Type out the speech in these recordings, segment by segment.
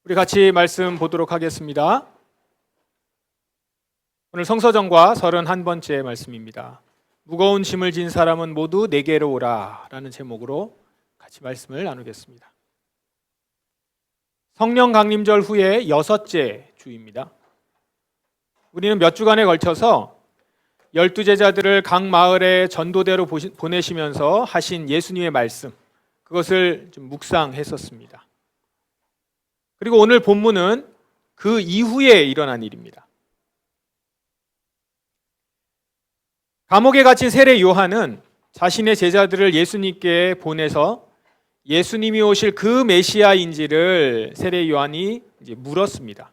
우리 같이 말씀 보도록 하겠습니다. 오늘 성서정과 31번째 말씀입니다. 무거운 짐을 진 사람은 모두 내게로 오라 라는 제목으로 같이 말씀을 나누겠습니다. 성령 강림절 후에 6째 주입니다. 우리는 몇 주간에 걸쳐서 12제자들을 각 마을에 전도대로 보내시면서 하신 예수님의 말씀, 그것을 좀 묵상했었습니다. 그리고 오늘 본문은 그 이후에 일어난 일입니다. 감옥에 갇힌 세례 요한은 자신의 제자들을 예수님께 보내서 예수님이 오실 그 메시아인지를 세례 요한이 물었습니다.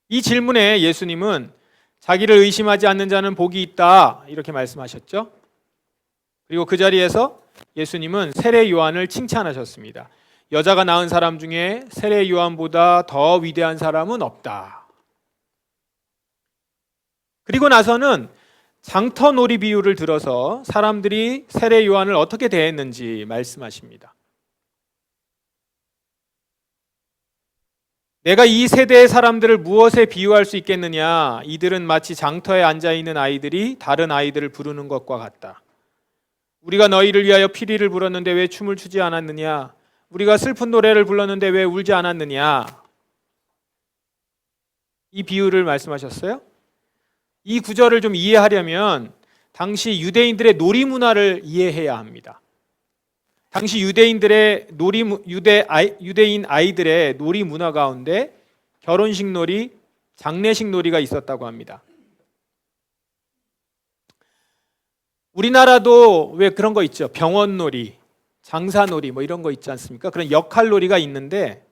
이 질문에 예수님은 자기를 의심하지 않는 자는 복이 있다 이렇게 말씀하셨죠. 그리고 그 자리에서 예수님은 세례 요한을 칭찬하셨습니다. 여자가 낳은 사람 중에 세례 요한보다 더 위대한 사람은 없다. 그리고 나서는 장터놀이 비유를 들어서 사람들이 세례 요한을 어떻게 대했는지 말씀하십니다. 내가 이 세대의 사람들을 무엇에 비유할 수 있겠느냐? 이들은 마치 장터에 앉아있는 아이들이 다른 아이들을 부르는 것과 같다. 우리가 너희를 위하여 피리를 불었는데 왜 춤을 추지 않았느냐? 우리가 슬픈 노래를 불렀는데 왜 울지 않았느냐? 이 비유를 말씀하셨어요. 이 구절을 좀 이해하려면 당시 유대인들의 놀이 문화를 이해해야 합니다. 당시 유대인들의 유대인 아이들의 놀이 문화 가운데 결혼식 놀이, 장례식 놀이가 있었다고 합니다. 우리나라도 왜 그런 거 있죠? 병원놀이, 장사놀이 뭐 이런 거 있지 않습니까? 그런 역할놀이가 있는데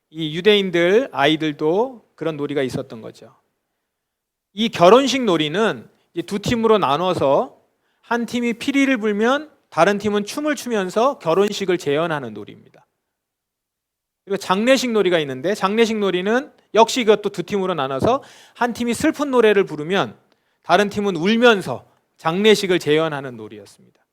이 유대인들 아이들도 그런 놀이가 있었던 거죠. 이 결혼식 놀이는 두 팀으로 나눠서 한 팀이 피리를 불면 다른 팀은 춤을 추면서 결혼식을 재현하는 놀이입니다. 그리고 장례식 놀이가 있는데 장례식 놀이는 역시 이것도 두 팀으로 나눠서 한 팀이 슬픈 노래를 부르면 다른 팀은 울면서 장례식을 재현하는 놀이였습니다.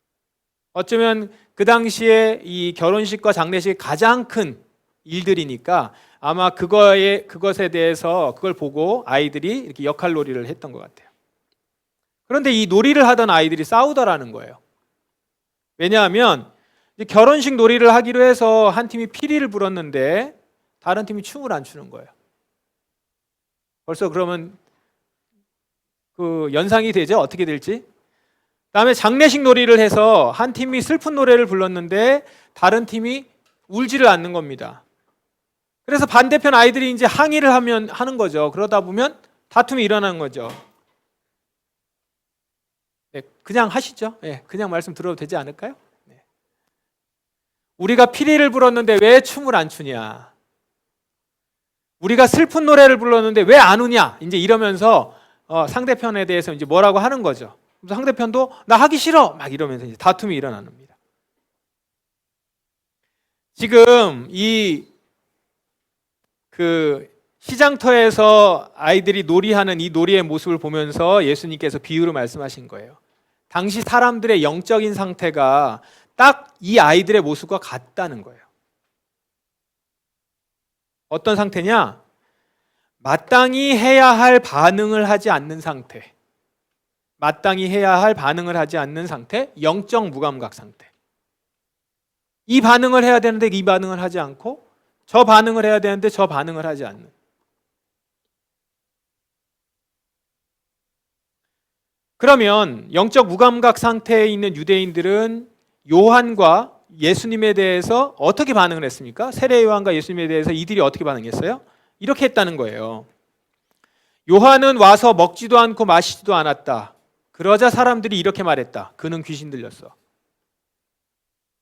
어쩌면 그 당시에 이 결혼식과 장례식이 가장 큰 일들이니까 아마 그것에 대해서 그걸 보고 아이들이 이렇게 역할놀이를 했던 것 같아요. 그런데 이 놀이를 하던 아이들이 싸우더라는 거예요. 왜냐하면 결혼식 놀이를 하기로 해서 한 팀이 피리를 불었는데 다른 팀이 춤을 안 추는 거예요. 벌써 그러면 그 연상이 되죠? 어떻게 될지? 그다음에 장례식 놀이를 해서 한 팀이 슬픈 노래를 불렀는데 다른 팀이 울지를 않는 겁니다. 그래서 반대편 아이들이 이제 항의를 하는 거죠. 그러다 보면 다툼이 일어나는 거죠. 네, 그냥 하시죠. 네, 그냥 말씀 들어도 되지 않을까요? 네. 우리가 피리를 불었는데 왜 춤을 안 추냐? 우리가 슬픈 노래를 불렀는데 왜 안 우냐? 이제 이러면서 상대편에 대해서 이제 뭐라고 하는 거죠. 상대편도 나 하기 싫어 막 이러면서 이제 다툼이 일어납니다. 지금 그 시장터에서 아이들이 놀이하는 이 놀이의 모습을 보면서 예수님께서 비유로 말씀하신 거예요. 당시 사람들의 영적인 상태가 딱 이 아이들의 모습과 같다는 거예요. 어떤 상태냐? 마땅히 해야 할 반응을 하지 않는 상태. 마땅히 해야 할 반응을 하지 않는 상태, 영적 무감각 상태. 이 반응을 해야 되는데 이 반응을 하지 않고 저 반응을 해야 되는데 저 반응을 하지 않는. 그러면 영적 무감각 상태에 있는 유대인들은 요한과 예수님에 대해서 어떻게 반응을 했습니까? 세례 요한과 예수님에 대해서 이들이 어떻게 반응했어요? 이렇게 했다는 거예요. 요한은 와서 먹지도 않고 마시지도 않았다. 그러자 사람들이 이렇게 말했다. 그는 귀신 들렸어.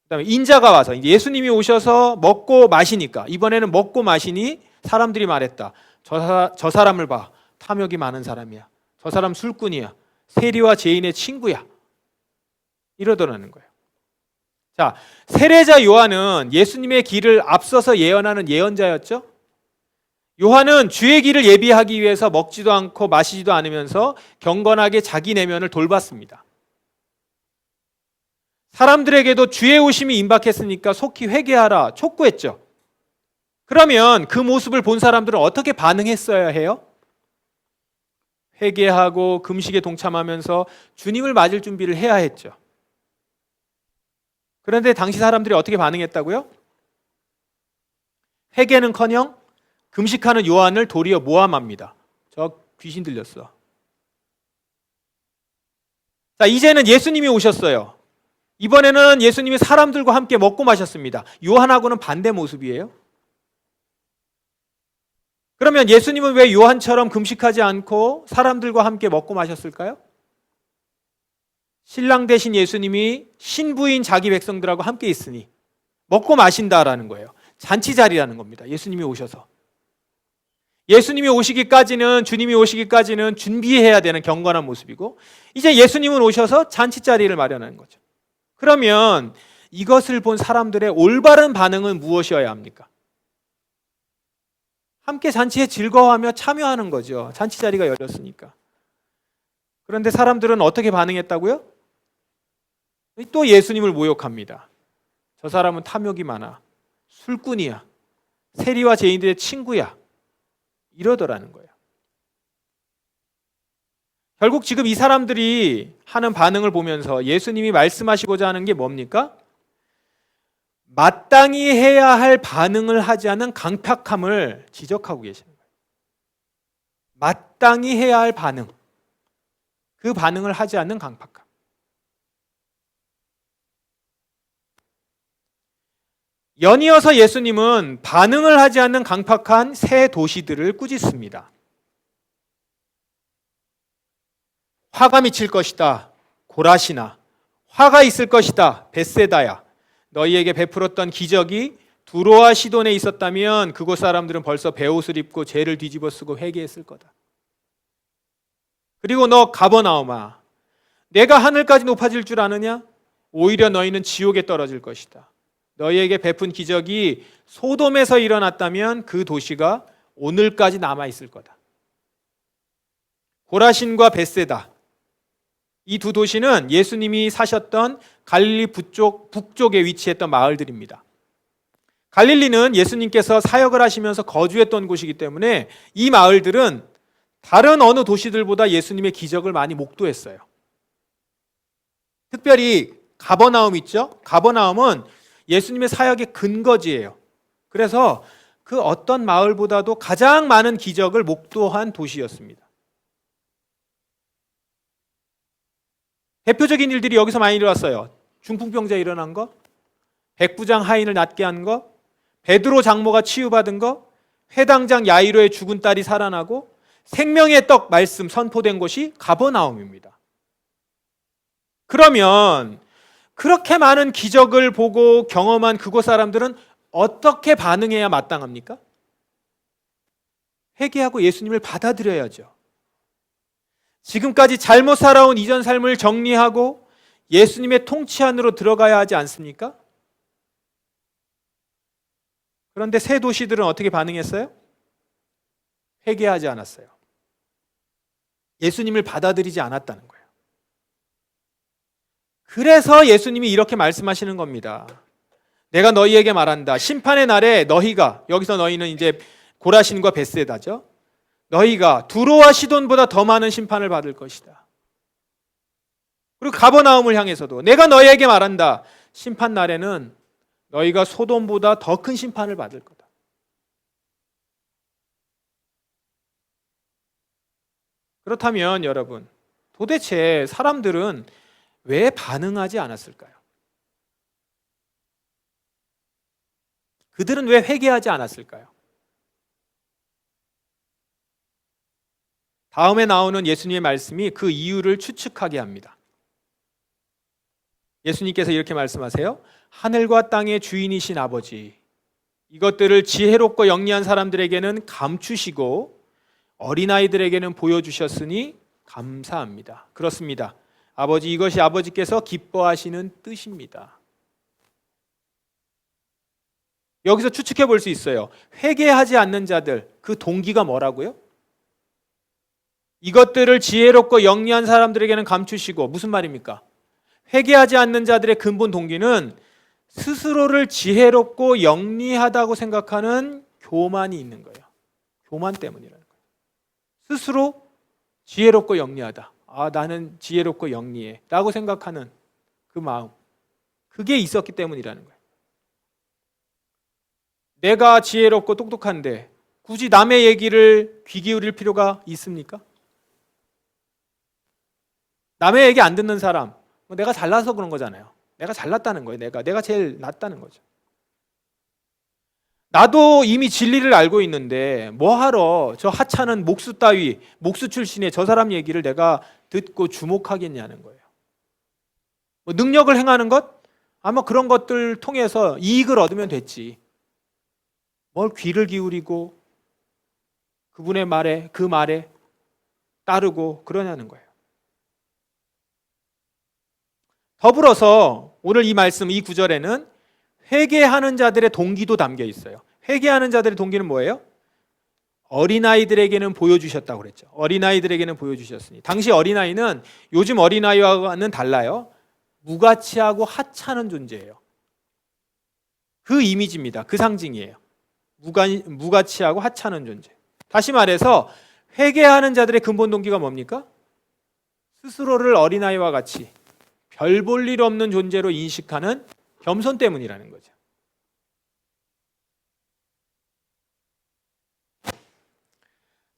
그다음에 인자가 와서 이제 예수님이 오셔서 먹고 마시니까 이번에는 먹고 마시니 사람들이 말했다. 저 사람을 봐. 탐욕이 많은 사람이야. 저 사람 술꾼이야. 세리와 죄인의 친구야. 이러더라는 거예요. 자, 세례자 요한은 예수님의 길을 앞서서 예언하는 예언자였죠. 요한은 주의 길을 예비하기 위해서 먹지도 않고 마시지도 않으면서 경건하게 자기 내면을 돌봤습니다. 사람들에게도 주의 오심이 임박했으니까 속히 회개하라 촉구했죠. 그러면 그 모습을 본 사람들은 어떻게 반응했어야 해요? 회개하고 금식에 동참하면서 주님을 맞을 준비를 해야 했죠. 그런데 당시 사람들이 어떻게 반응했다고요? 회개는커녕 금식하는 요한을 도리어 모함합니다. 저 귀신 들렸어. 자, 이제는 예수님이 오셨어요. 이번에는 예수님이 사람들과 함께 먹고 마셨습니다. 요한하고는 반대 모습이에요. 그러면 예수님은 왜 요한처럼 금식하지 않고 사람들과 함께 먹고 마셨을까요? 신랑 되신 예수님이 신부인 자기 백성들하고 함께 있으니 먹고 마신다라는 거예요. 잔치 자리라는 겁니다. 예수님이 오셔서. 예수님이 오시기까지는, 주님이 오시기까지는 준비해야 되는 경건한 모습이고, 이제 예수님은 오셔서 잔치 자리를 마련하는 거죠. 그러면 이것을 본 사람들의 올바른 반응은 무엇이어야 합니까? 함께 잔치에 즐거워하며 참여하는 거죠. 잔치 자리가 열렸으니까. 그런데 사람들은 어떻게 반응했다고요? 또 예수님을 모욕합니다. 저 사람은 탐욕이 많아. 술꾼이야. 세리와 죄인들의 친구야. 이러더라는 거예요. 결국 지금 이 사람들이 하는 반응을 보면서 예수님이 말씀하시고자 하는 게 뭡니까? 마땅히 해야 할 반응을 하지 않은 강팍함을 지적하고 계시는 거예요. 마땅히 해야 할 반응. 그 반응을 하지 않는 강팍함. 연이어서 예수님은 반응을 하지 않는 강팍한 세 도시들을 꾸짖습니다. 화가 미칠 것이다. 고라시나. 화가 있을 것이다. 벳세다야. 너희에게 베풀었던 기적이 두로와 시돈에 있었다면 그곳 사람들은 벌써 베옷을 입고 죄를 뒤집어 쓰고 회개했을 거다. 그리고 너 가버나움아, 내가 하늘까지 높아질 줄 아느냐? 오히려 너희는 지옥에 떨어질 것이다. 너희에게 베푼 기적이 소돔에서 일어났다면 그 도시가 오늘까지 남아있을 거다. 고라신과 벳세다, 이 두 도시는 예수님이 사셨던 갈릴리 북쪽에 위치했던 마을들입니다. 갈릴리는 예수님께서 사역을 하시면서 거주했던 곳이기 때문에 이 마을들은 다른 어느 도시들보다 예수님의 기적을 많이 목도했어요. 특별히 가버나움 있죠? 가버나움은 예수님의 사역의 근거지예요. 그래서 그 어떤 마을보다도 가장 많은 기적을 목도한 도시였습니다. 대표적인 일들이 여기서 많이 일어났어요. 중풍병자 일어난 거, 백부장 하인을 낫게 한 거, 베드로 장모가 치유받은 거, 회당장 야이로의 죽은 딸이 살아나고 생명의 떡 말씀 선포된 곳이 가버나움입니다. 그러면 그렇게 많은 기적을 보고 경험한 그곳 사람들은 어떻게 반응해야 마땅합니까? 회개하고 예수님을 받아들여야죠. 지금까지 잘못 살아온 이전 삶을 정리하고 예수님의 통치 안으로 들어가야 하지 않습니까? 그런데 새 도시들은 어떻게 반응했어요? 회개하지 않았어요. 예수님을 받아들이지 않았다는 거예요. 그래서 예수님이 이렇게 말씀하시는 겁니다. 내가 너희에게 말한다. 심판의 날에 너희가, 여기서 너희는 이제 고라신과 벳세다죠. 너희가 두로와 시돈보다 더 많은 심판을 받을 것이다. 그리고 가버나움을 향해서도 내가 너희에게 말한다. 심판 날에는 너희가 소돔보다 더 큰 심판을 받을 거다. 그렇다면 여러분, 도대체 사람들은 왜 반응하지 않았을까요? 그들은 왜 회개하지 않았을까요? 다음에 나오는 예수님의 말씀이 그 이유를 추측하게 합니다. 예수님께서 이렇게 말씀하세요. 하늘과 땅의 주인이신 아버지, 이것들을 지혜롭고 영리한 사람들에게는 감추시고 어린아이들에게는 보여주셨으니 감사합니다. 그렇습니다. 아버지, 이것이 아버지께서 기뻐하시는 뜻입니다. 여기서 추측해 볼 수 있어요. 회개하지 않는 자들, 그 동기가 뭐라고요? 이것들을 지혜롭고 영리한 사람들에게는 감추시고, 무슨 말입니까? 회개하지 않는 자들의 근본 동기는 스스로를 지혜롭고 영리하다고 생각하는 교만이 있는 거예요. 교만 때문이라는 거예요. 스스로 지혜롭고 영리하다. 나는 지혜롭고 영리해 라고 생각하는 그 마음, 그게 있었기 때문이라는 거예요. 내가 지혜롭고 똑똑한데 굳이 남의 얘기를 귀 기울일 필요가 있습니까? 남의 얘기 안 듣는 사람, 내가 잘나서 그런 거잖아요. 내가 잘났다는 거예요. 내가 제일 낫다는 거죠. 나도 이미 진리를 알고 있는데 뭐하러 저 하찮은 목수 따위, 목수 출신의 저 사람 얘기를 내가 듣고 주목하겠냐는 거예요. 능력을 행하는 것? 아마 그런 것들 통해서 이익을 얻으면 됐지. 뭘 귀를 기울이고 그분의 말에, 그 말에 따르고 그러냐는 거예요. 더불어서 오늘 이 말씀, 이 구절에는 회개하는 자들의 동기도 담겨 있어요. 회개하는 자들의 동기는 뭐예요? 어린아이들에게는 보여주셨다고 그랬죠. 어린아이들에게는 보여주셨으니. 당시 어린아이는 요즘 어린아이와는 달라요. 무가치하고 하찮은 존재예요. 그 이미지입니다. 그 상징이에요. 무가치하고 하찮은 존재. 다시 말해서 회개하는 자들의 근본 동기가 뭡니까? 스스로를 어린아이와 같이 별 볼 일 없는 존재로 인식하는 겸손 때문이라는 거죠.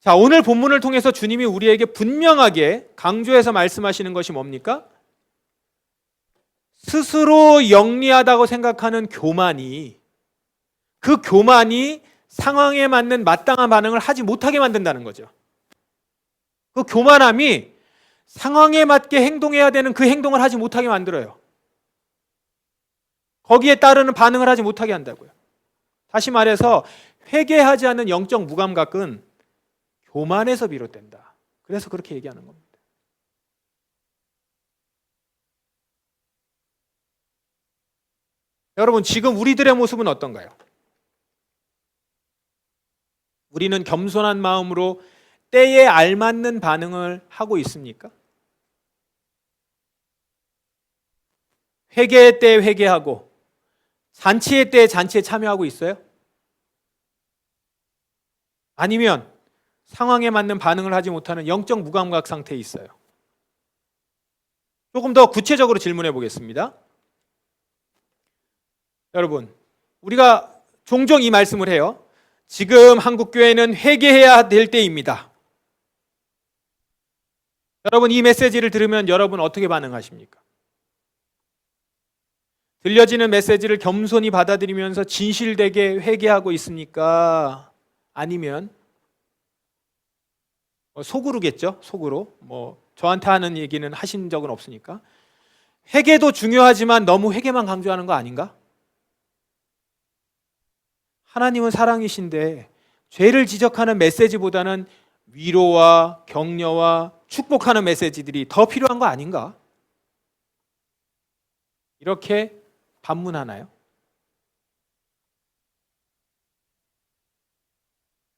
자, 오늘 본문을 통해서 주님이 우리에게 분명하게 강조해서 말씀하시는 것이 뭡니까? 스스로 영리하다고 생각하는 교만이, 그 교만이 상황에 맞는 마땅한 반응을 하지 못하게 만든다는 거죠. 그 교만함이 상황에 맞게 행동해야 되는 그 행동을 하지 못하게 만들어요. 거기에 따르는 반응을 하지 못하게 한다고요. 다시 말해서 회개하지 않는 영적 무감각은 교만에서 비롯된다. 그래서 그렇게 얘기하는 겁니다. 여러분, 지금 우리들의 모습은 어떤가요? 우리는 겸손한 마음으로 때에 알맞는 반응을 하고 있습니까? 회개의 때에 회개하고 잔치의 때에 잔치에 참여하고 있어요? 아니면 상황에 맞는 반응을 하지 못하는 영적 무감각 상태에 있어요? 조금 더 구체적으로 질문해 보겠습니다. 여러분, 우리가 종종 이 말씀을 해요. 지금 한국교회는 회개해야 될 때입니다. 여러분, 이 메시지를 들으면 여러분 어떻게 반응하십니까? 들려지는 메시지를 겸손히 받아들이면서 진실되게 회개하고 있습니까? 아니면 속으로겠죠? 속으로. 저한테 하는 얘기는 하신 적은 없으니까. 회개도 중요하지만 너무 회개만 강조하는 거 아닌가? 하나님은 사랑이신데 죄를 지적하는 메시지보다는 위로와 격려와 축복하는 메시지들이 더 필요한 거 아닌가? 이렇게 반문하나요?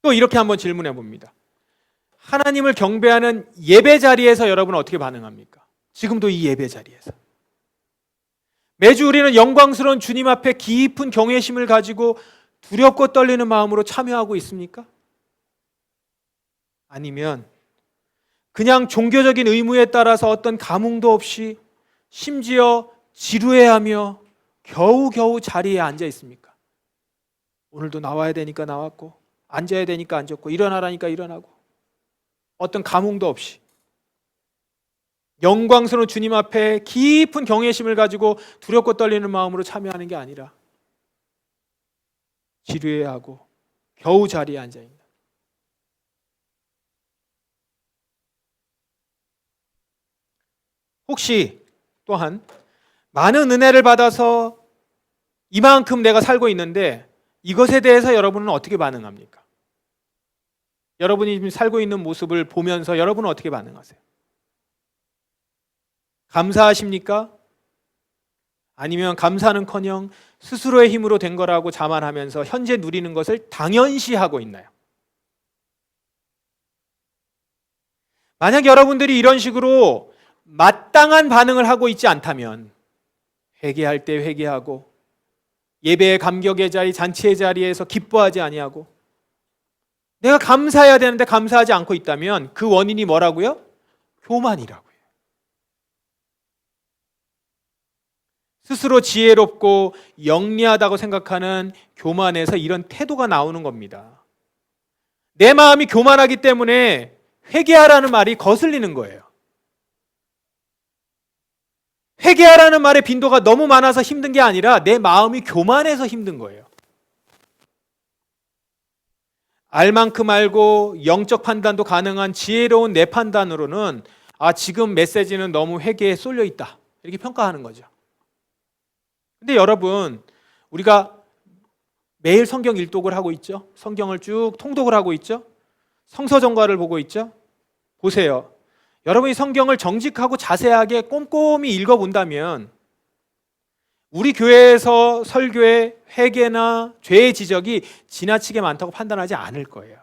또 이렇게 한번 질문해 봅니다. 하나님을 경배하는 예배 자리에서 여러분은 어떻게 반응합니까? 지금도 이 예배 자리에서. 매주 우리는 영광스러운 주님 앞에 깊은 경외심을 가지고 두렵고 떨리는 마음으로 참여하고 있습니까? 아니면 그냥 종교적인 의무에 따라서 어떤 감흥도 없이 심지어 지루해하며 겨우겨우 자리에 앉아 있습니까? 오늘도 나와야 되니까 나왔고 앉아야 되니까 앉았고 일어나라니까 일어나고 어떤 감흥도 없이 영광스러운 주님 앞에 깊은 경외심을 가지고 두렵고 떨리는 마음으로 참여하는 게 아니라 지루해하고 겨우 자리에 앉아있는, 혹시 또한 많은 은혜를 받아서 이만큼 내가 살고 있는데 이것에 대해서 여러분은 어떻게 반응합니까? 여러분이 지금 살고 있는 모습을 보면서 여러분은 어떻게 반응하세요? 감사하십니까? 아니면 감사는커녕 스스로의 힘으로 된 거라고 자만하면서 현재 누리는 것을 당연시하고 있나요? 만약 여러분들이 이런 식으로 마땅한 반응을 하고 있지 않다면 회개할 때 회개하고 예배의 감격의 자리, 잔치의 자리에서 기뻐하지 아니하고 내가 감사해야 되는데 감사하지 않고 있다면 그 원인이 뭐라고요? 교만이라고요. 스스로 지혜롭고 영리하다고 생각하는 교만에서 이런 태도가 나오는 겁니다. 내 마음이 교만하기 때문에 회개하라는 말이 거슬리는 거예요. 회개하라는 말의 빈도가 너무 많아서 힘든 게 아니라 내 마음이 교만해서 힘든 거예요. 알 만큼 알고 영적 판단도 가능한 지혜로운 내 판단으로는 지금 메시지는 너무 회개에 쏠려 있다, 이렇게 평가하는 거죠. 근데 여러분, 우리가 매일 성경 일독을 하고 있죠. 성경을 쭉 통독을 하고 있죠. 성서정과를 보고 있죠. 보세요. 여러분이 성경을 정직하고 자세하게 꼼꼼히 읽어본다면 우리 교회에서 설교의 회개나 죄의 지적이 지나치게 많다고 판단하지 않을 거예요.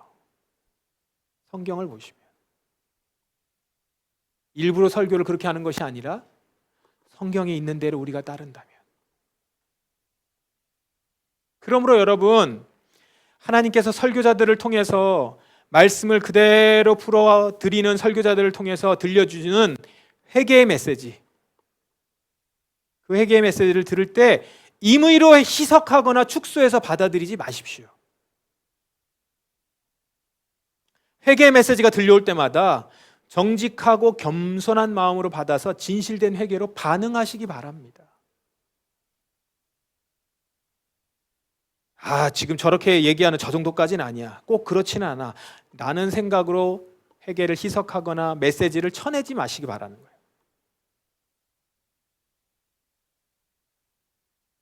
성경을 보시면. 일부러 설교를 그렇게 하는 것이 아니라 성경에 있는 대로 우리가 따른다면. 그러므로 여러분, 하나님께서 설교자들을 통해서 말씀을 그대로 풀어드리는 설교자들을 통해서 들려주는 회개의 메시지, 그 회개의 메시지를 들을 때 임의로 희석하거나 축소해서 받아들이지 마십시오. 회개의 메시지가 들려올 때마다 정직하고 겸손한 마음으로 받아서 진실된 회개로 반응하시기 바랍니다. 지금 저렇게 얘기하는 저 정도까지는 아니야, 꼭 그렇지는 않아, 라는 생각으로 회개를 희석하거나 메시지를 쳐내지 마시기 바라는 거예요.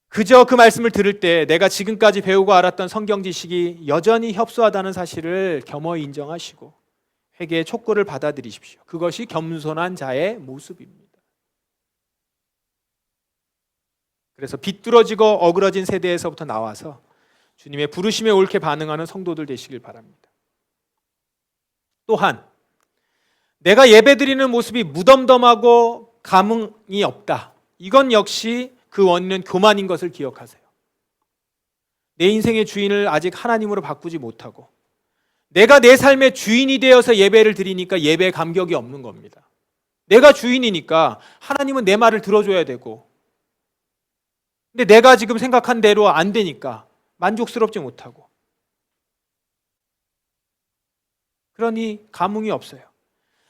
그저 그 말씀을 들을 때 내가 지금까지 배우고 알았던 성경 지식이 여전히 협소하다는 사실을 겸허히 인정하시고 회개의 촉구를 받아들이십시오. 그것이 겸손한 자의 모습입니다. 그래서 비뚤어지고 어그러진 세대에서부터 나와서 주님의 부르심에 옳게 반응하는 성도들 되시길 바랍니다. 또한 내가 예배드리는 모습이 무덤덤하고 감흥이 없다, 이건 역시 그 원인은 교만인 것을 기억하세요. 내 인생의 주인을 아직 하나님으로 바꾸지 못하고 내가 내 삶의 주인이 되어서 예배를 드리니까 예배에 감격이 없는 겁니다. 내가 주인이니까 하나님은 내 말을 들어줘야 되고, 근데 내가 지금 생각한 대로 안 되니까 만족스럽지 못하고, 그러니 감흥이 없어요.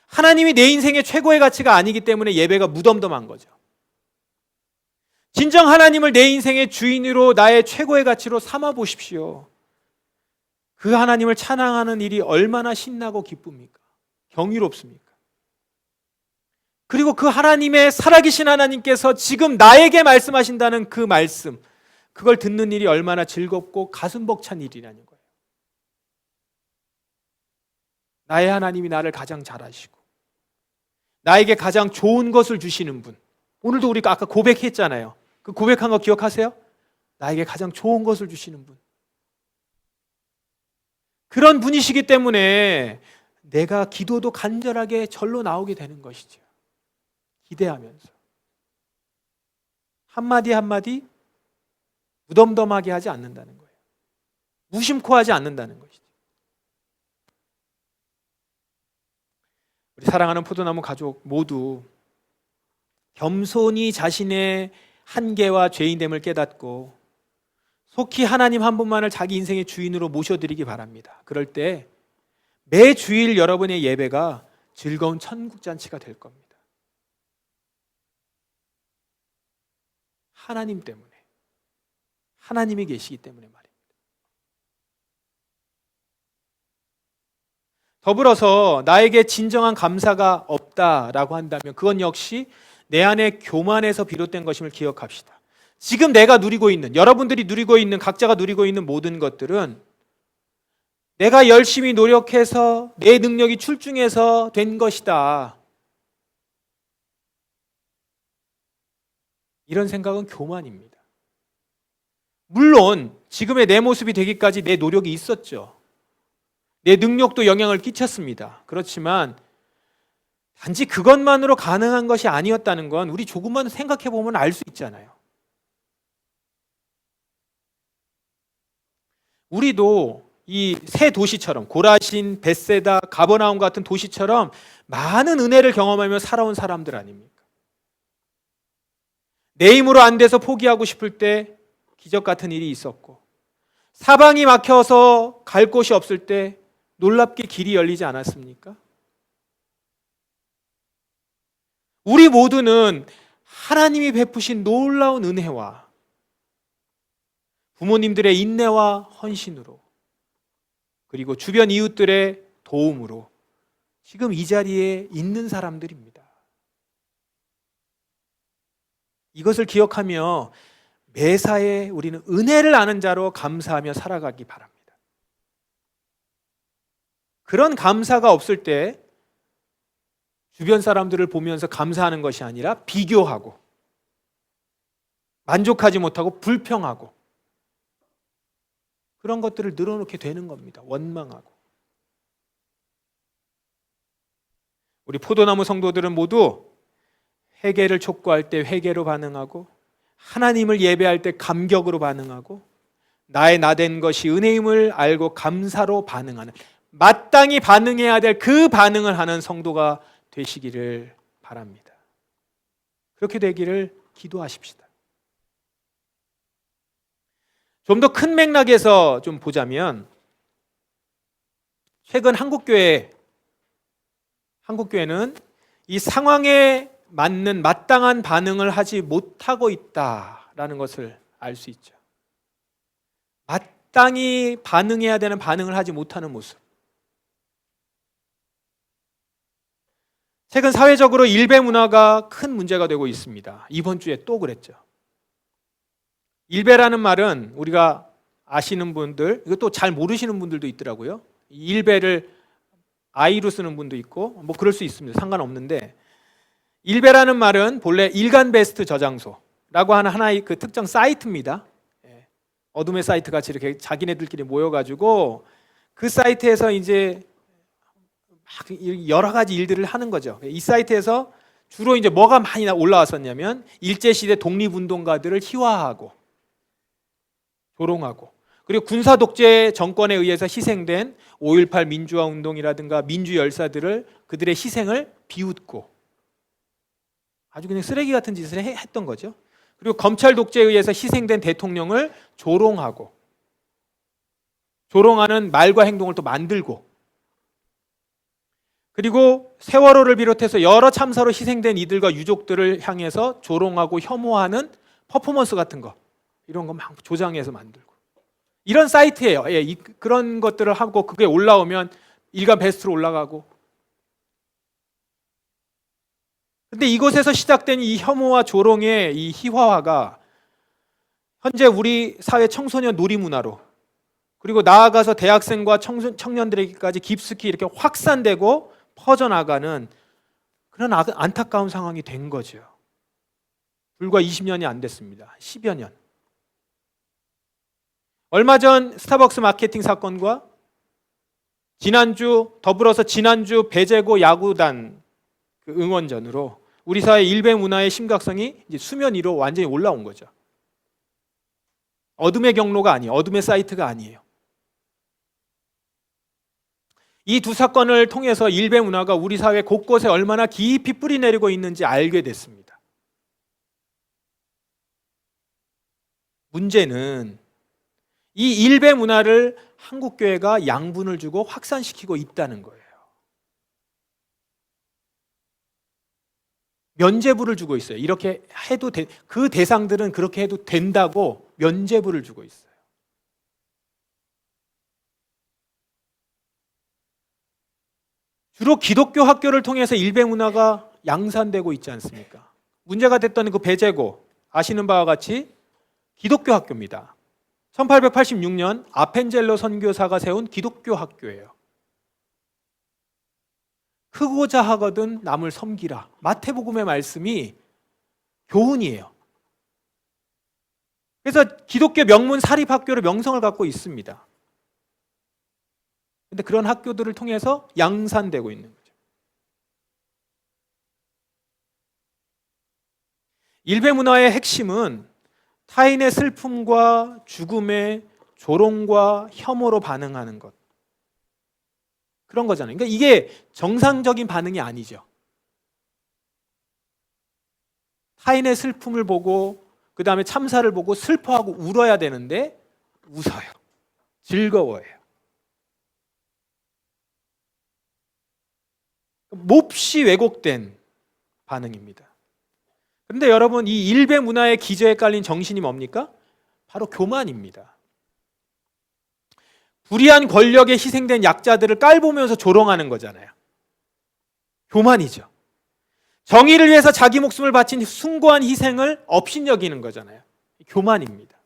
하나님이 내 인생의 최고의 가치가 아니기 때문에 예배가 무덤덤한 거죠. 진정 하나님을 내 인생의 주인으로 나의 최고의 가치로 삼아 보십시오. 그 하나님을 찬양하는 일이 얼마나 신나고 기쁩니까? 경이롭습니까? 그리고 그 하나님의 살아계신 하나님께서 지금 나에게 말씀하신다는 그 말씀, 그걸 듣는 일이 얼마나 즐겁고 가슴 벅찬 일이라는 거예요. 나의 하나님이 나를 가장 잘 아시고 나에게 가장 좋은 것을 주시는 분, 오늘도 우리가 아까 고백했잖아요. 그 고백한 거 기억하세요? 나에게 가장 좋은 것을 주시는 분, 그런 분이시기 때문에 내가 기도도 간절하게 절로 나오게 되는 것이죠. 기대하면서 한마디 한마디 무덤덤하게 하지 않는다는 거예요. 무심코 하지 않는다는 것이죠. 우리 사랑하는 포도나무 가족 모두 겸손히 자신의 한계와 죄인됨을 깨닫고 속히 하나님 한 분만을 자기 인생의 주인으로 모셔드리기 바랍니다. 그럴 때 매 주일 여러분의 예배가 즐거운 천국잔치가 될 겁니다. 하나님 때문에, 하나님이 계시기 때문에 말입니다. 더불어서 나에게 진정한 감사가 없다라고 한다면 그건 역시 내 안에 교만에서 비롯된 것임을 기억합시다. 지금 내가 누리고 있는, 여러분들이 누리고 있는, 각자가 누리고 있는 모든 것들은 내가 열심히 노력해서 내 능력이 출중해서 된 것이다, 이런 생각은 교만입니다. 물론 지금의 내 모습이 되기까지 내 노력이 있었죠. 내 능력도 영향을 끼쳤습니다. 그렇지만 단지 그것만으로 가능한 것이 아니었다는 건 우리 조금만 생각해 보면 알 수 있잖아요. 우리도 이 새 도시처럼 고라신, 벳세다, 가버나움 같은 도시처럼 많은 은혜를 경험하며 살아온 사람들 아닙니까? 내 힘으로 안 돼서 포기하고 싶을 때 기적 같은 일이 있었고, 사방이 막혀서 갈 곳이 없을 때 놀랍게 길이 열리지 않았습니까? 우리 모두는 하나님이 베푸신 놀라운 은혜와 부모님들의 인내와 헌신으로, 그리고 주변 이웃들의 도움으로 지금 이 자리에 있는 사람들입니다. 이것을 기억하며 매사에 우리는 은혜를 아는 자로 감사하며 살아가기 바랍니다. 그런 감사가 없을 때 주변 사람들을 보면서 감사하는 것이 아니라 비교하고, 만족하지 못하고 불평하고, 그런 것들을 늘어놓게 되는 겁니다. 원망하고. 우리 포도나무 성도들은 모두 회개를 촉구할 때 회개로 반응하고, 하나님을 예배할 때 감격으로 반응하고, 나의 나된 것이 은혜임을 알고 감사로 반응하는, 마땅히 반응해야 될 그 반응을 하는 성도가 되시기를 바랍니다. 그렇게 되기를 기도하십시다. 좀 더 큰 맥락에서 좀 보자면, 최근 한국교회는 이 상황에 맞는 마땅한 반응을 하지 못하고 있다라는 것을 알 수 있죠. 마땅히 반응해야 되는 반응을 하지 못하는 모습. 최근 사회적으로 일배 문화가 큰 문제가 되고 있습니다. 이번 주에 또 그랬죠. 일배라는 말은 우리가 아시는 분들, 이것도 잘 모르시는 분들도 있더라고요. 일배를 I로 쓰는 분도 있고, 뭐 그럴 수 있습니다. 상관없는데, 일배라는 말은 본래 일간 베스트 저장소라고 하는 하나의 그 특정 사이트입니다. 어둠의 사이트 같이 이렇게 자기네들끼리 모여가지고 그 사이트에서 이제 여러 가지 일들을 하는 거죠. 이 사이트에서 주로 이제 뭐가 많이 올라왔었냐면, 일제시대 독립운동가들을 희화하고 조롱하고, 그리고 군사 독재 정권에 의해서 희생된 5.18 민주화 운동이라든가 민주 열사들을, 그들의 희생을 비웃고 아주 그냥 쓰레기 같은 짓을 했던 거죠. 그리고 검찰 독재에 의해서 희생된 대통령을 조롱하고, 조롱하는 말과 행동을 또 만들고, 그리고 세월호를 비롯해서 여러 참사로 희생된 이들과 유족들을 향해서 조롱하고 혐오하는 퍼포먼스 같은 거, 이런 거 막 조장해서 만들고, 이런 사이트예요. 그런 것들을 하고 그게 올라오면 일간 베스트로 올라가고. 근데 이곳에서 시작된 이 혐오와 조롱의 이 희화화가 현재 우리 사회 청소년 놀이문화로, 그리고 나아가서 대학생과 청년들에게까지 깊숙이 이렇게 확산되고 퍼져나가는 그런 안타까운 상황이 된 거죠. 불과 20년이 안 됐습니다. 10여 년. 얼마 전 스타벅스 마케팅 사건과 더불어서 지난주 배제고 야구단 그 응원전으로 우리 사회 일배 문화의 심각성이 이제 수면 위로 완전히 올라온 거죠. 어둠의 경로가 아니에요. 어둠의 사이트가 아니에요. 이 두 사건을 통해서 일배 문화가 우리 사회 곳곳에 얼마나 깊이 뿌리내리고 있는지 알게 됐습니다. 문제는 이 일배 문화를 한국교회가 양분을 주고 확산시키고 있다는 거예요. 면죄부를 주고 있어요. 이렇게 해도 그 대상들은 그렇게 해도 된다고 면죄부를 주고 있어요. 주로 기독교 학교를 통해서 일배 문화가 양산되고 있지 않습니까? 문제가 됐던 그 배제고, 아시는 바와 같이 기독교 학교입니다. 1886년 아펜젤로 선교사가 세운 기독교 학교예요. 크고자 하거든 남을 섬기라. 마태복음의 말씀이 교훈이에요. 그래서 기독교 명문 사립학교로 명성을 갖고 있습니다. 그런데 그런 학교들을 통해서 양산되고 있는 거죠. 일배 문화의 핵심은 타인의 슬픔과 죽음에 조롱과 혐오로 반응하는 것. 그런 거잖아요. 그러니까 이게 정상적인 반응이 아니죠. 타인의 슬픔을 보고 그 다음에 참사를 보고 슬퍼하고 울어야 되는데 웃어요. 즐거워해요. 몹시 왜곡된 반응입니다. 그런데 여러분, 이 일배 문화의 기저에 깔린 정신이 뭡니까? 바로 교만입니다. 불의한 권력에 희생된 약자들을 깔보면서 조롱하는 거잖아요. 교만이죠. 정의를 위해서 자기 목숨을 바친 숭고한 희생을 업신여기는 거잖아요. 교만입니다.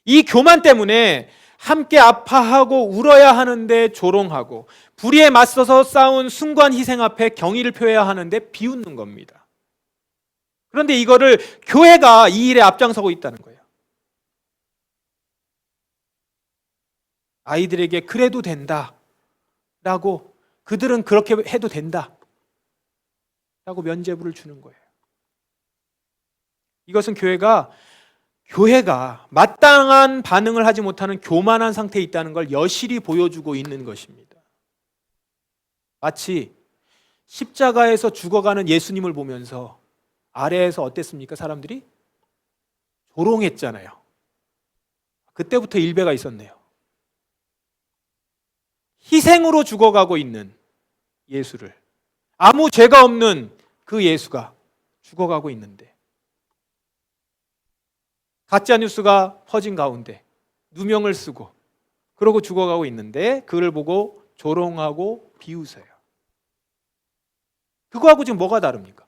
이 교만 때문에 함께 아파하고 울어야 하는데 조롱하고, 불의에 맞서서 싸운 숭고한 희생 앞에 경의를 표해야 하는데 비웃는 겁니다. 그런데 이거를 교회가 이 일에 앞장서고 있다는 거예요. 아이들에게 그래도 된다 라고, 그들은 그렇게 해도 된다 라고 면죄부를 주는 거예요. 이것은 교회가 마땅한 반응을 하지 못하는 교만한 상태에 있다는 걸 여실히 보여주고 있는 것입니다. 마치 십자가에서 죽어가는 예수님을 보면서 아래에서 어땠습니까? 사람들이 조롱했잖아요. 그때부터 일배가 있었네요. 희생으로 죽어가고 있는 예수를, 아무 죄가 없는 그 예수가 죽어가고 있는데, 가짜 뉴스가 퍼진 가운데 누명을 쓰고 그러고 죽어가고 있는데 그를 보고 조롱하고 비웃어요. 그거하고 지금 뭐가 다릅니까?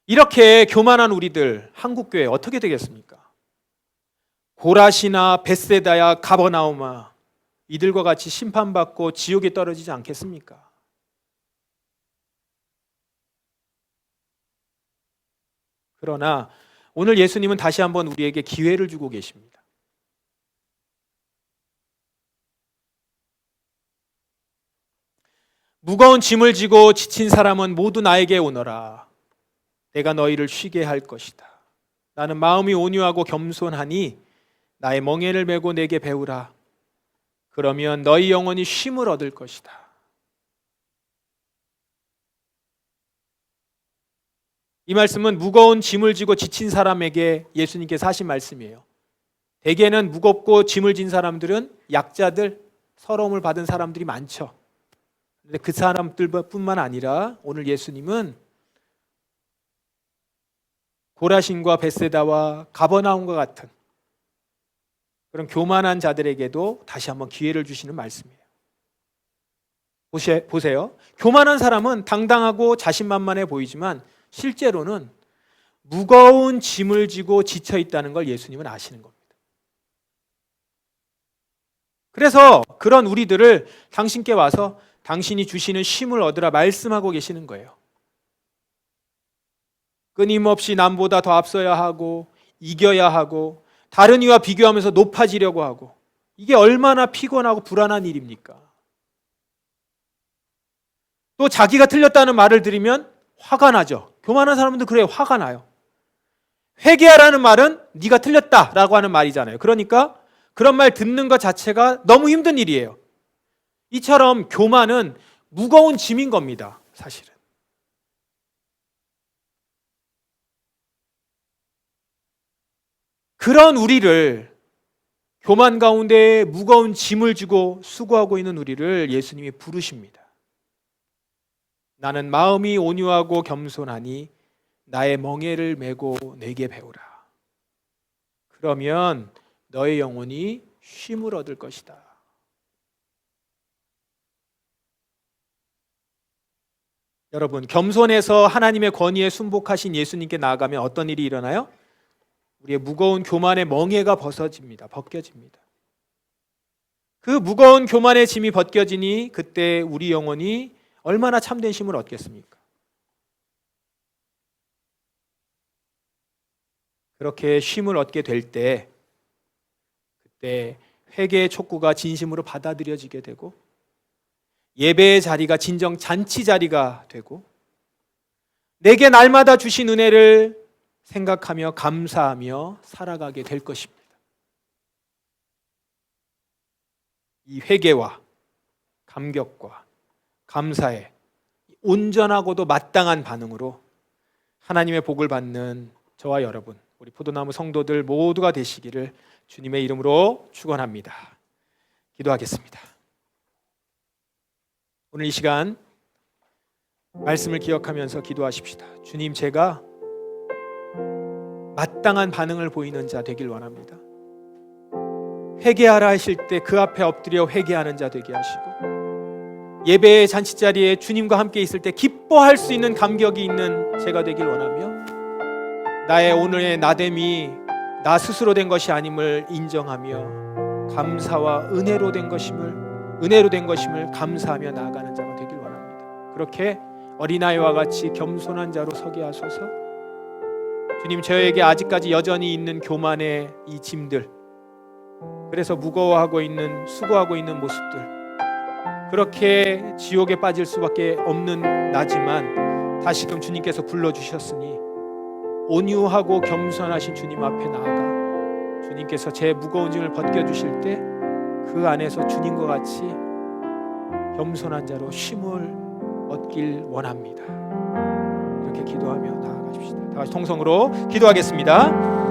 이렇게 교만한 우리들, 한국교회 어떻게 되겠습니까? 고라시나 벳세다야 가버나우마, 이들과 같이 심판받고 지옥에 떨어지지 않겠습니까? 그러나 오늘 예수님은 다시 한번 우리에게 기회를 주고 계십니다. 무거운 짐을 지고 지친 사람은 모두 나에게 오너라. 내가 너희를 쉬게 할 것이다. 나는 마음이 온유하고 겸손하니 나의 멍에를 메고 내게 배우라. 그러면 너희 영혼이 쉼을 얻을 것이다. 이 말씀은 무거운 짐을 지고 지친 사람에게 예수님께서 하신 말씀이에요. 대개는 무겁고 짐을 진 사람들은 약자들, 서러움을 받은 사람들이 많죠. 그런데 그 사람들뿐만 아니라 오늘 예수님은 고라신과 벳세다와 가버나움과 같은 그런 교만한 자들에게도 다시 한번 기회를 주시는 말씀이에요. 보세요. 교만한 사람은 당당하고 자신만만해 보이지만 실제로는 무거운 짐을 지고 지쳐 있다는 걸 예수님은 아시는 겁니다. 그래서 그런 우리들을 당신께 와서 당신이 주시는 쉼을 얻으라 말씀하고 계시는 거예요. 끊임없이 남보다 더 앞서야 하고 이겨야 하고 다른 이와 비교하면서 높아지려고 하고, 이게 얼마나 피곤하고 불안한 일입니까? 또 자기가 틀렸다는 말을 들으면 화가 나죠. 교만한 사람들도 그래요. 화가 나요. 회개하라는 말은 네가 틀렸다라고 하는 말이잖아요. 그러니까 그런 말 듣는 것 자체가 너무 힘든 일이에요. 이처럼 교만은 무거운 짐인 겁니다. 사실은. 그런 우리를, 교만 가운데 무거운 짐을 지고 수고하고 있는 우리를 예수님이 부르십니다. 나는 마음이 온유하고 겸손하니 나의 멍에를 메고 내게 배우라. 그러면 너의 영혼이 쉼을 얻을 것이다. 여러분, 겸손해서 하나님의 권위에 순복하신 예수님께 나아가면 어떤 일이 일어나요? 우리의 무거운 교만의 멍에가 벗겨집니다. 그 무거운 교만의 짐이 벗겨지니 그때 우리 영혼이 얼마나 참된 쉼을 얻겠습니까? 그렇게 쉼을 얻게 될 때, 그때 회개의 촉구가 진심으로 받아들여지게 되고, 예배의 자리가 진정 잔치 자리가 되고, 내게 날마다 주신 은혜를 생각하며 감사하며 살아가게 될 것입니다. 이 회개와 감격과 감사의 온전하고도 마땅한 반응으로 하나님의 복을 받는 저와 여러분, 우리 포도나무 성도들 모두가 되시기를 주님의 이름으로 축원합니다. 기도하겠습니다. 오늘 이 시간 말씀을 기억하면서 기도하십시다. 주님, 제가 마땅한 반응을 보이는 자 되길 원합니다. 회개하라 하실 때 그 앞에 엎드려 회개하는 자 되게 하시고, 예배의 잔치자리에 주님과 함께 있을 때 기뻐할 수 있는 감격이 있는 제가 되길 원하며, 나의 오늘의 나됨이 나 스스로 된 것이 아님을 인정하며 감사와 은혜로 된 것임을 감사하며 나아가는 자가 되길 원합니다. 그렇게 어린아이와 같이 겸손한 자로 서게 하소서. 주님, 저에게 아직까지 여전히 있는 교만의 이 짐들, 그래서 무거워하고 있는, 수고하고 있는 모습들, 그렇게 지옥에 빠질 수밖에 없는 나지만 다시금 주님께서 불러주셨으니 온유하고 겸손하신 주님 앞에 나아가 주님께서 제 무거운 짐을 벗겨주실 때 그 안에서 주님과 같이 겸손한 자로 쉼을 얻길 원합니다. 이렇게 기도하며 나아가십시다. 다 같이 통성으로 기도하겠습니다.